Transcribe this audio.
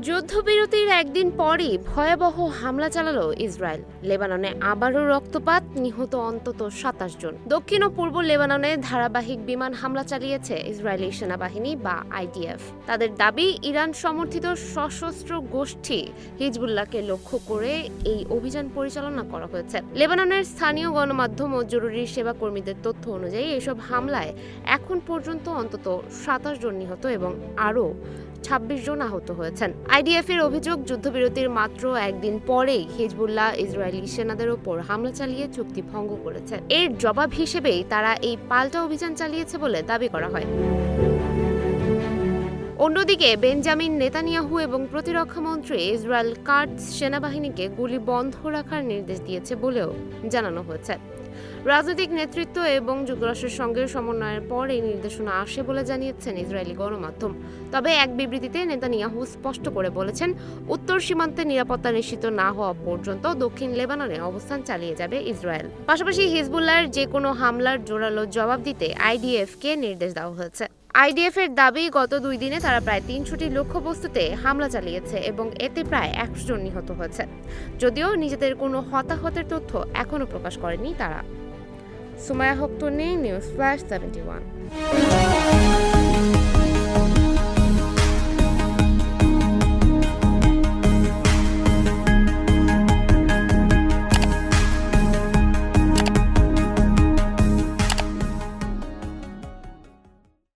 যুদ্ধবিরতির একদিন পরই ভয়াবহ হামলা চালালো ইসরায়েল। লেবাননে আবারও রক্তপাত, নিহত অন্তত ২৭ জন। দক্ষিণ ও পূর্ব লেবাননে ধারাবাহিক বিমান হামলা চালিয়েছে ইসরায়েলি সেনাবাহিনী বা আইডিএফ। তাদের দাবি, ইরান সমর্থিত সশস্ত্র গোষ্ঠী হিজবুল্লাহকে লক্ষ্য করে এই অভিযান পরিচালনা করা হয়েছে। লেবাননের স্থানীয় গণমাধ্যম ও জরুরি সেবা কর্মীদের তথ্য অনুযায়ী এসব হামলায় এখন পর্যন্ত অন্তত ২৭ জন নিহত এবং আরও ২৬ জন আহত হয়েছেন। আইডিএফ এর অভিযোগ, যুদ্ধবিরতির মাত্র একদিন পরেই হিজবুল্লাহ ইসরায়েলি সেনাদের ওপর হামলা চালিয়ে চুক্তি ভঙ্গ করেছে। এর জবাব হিসেবেই তারা এই পাল্টা অভিযান চালিয়েছে বলে দাবি করা হয়। অন্যদিকে বেঞ্জামিন নেতানিয়াহু এবং প্রতিরক্ষামন্ত্রী ইসরায়েল কাটজ সেনাবাহিনীকে গুলি বন্ধ রাখার নির্দেশ দিয়েছে বলেও জানানো হয়েছে। রাজনৈতিক নেতৃত্ব এবং যুক্তরাষ্ট্রের সঙ্গে সমন্বয়ের পর এই নির্দেশনা আসে বলে জানিয়েছেন ইসরায়েলি গণমাধ্যম। তবে এক বিবৃতিতে নেতানিয়াহু স্পষ্ট করে বলেছেন, উত্তর সীমান্তে নিরাপত্তা নিশ্চিত না হওয়া পর্যন্ত দক্ষিণ লেবাননে অবস্থান চালিয়ে যাবে ইসরায়েল। পাশাপাশি হিজবুল্লাহর যে কোনো হামলার জোরালো জবাব দিতে আইডিএফকে নির্দেশ দেওয়া হয়েছে। আইডিএফ এর দাবি, গত ২ দিনে তারা প্রায় ৩০০টি লক্ষ্যবস্তুতে হামলা চালিয়েছে এবং এতে প্রায় ১০০ জন নিহত হয়েছে। যদিও নিজেদের কোনো হতাহতের তথ্য এখনও প্রকাশ করেনি তারা। সুমাইয়া হক, নিউজ ফ্ল্যাশ 71।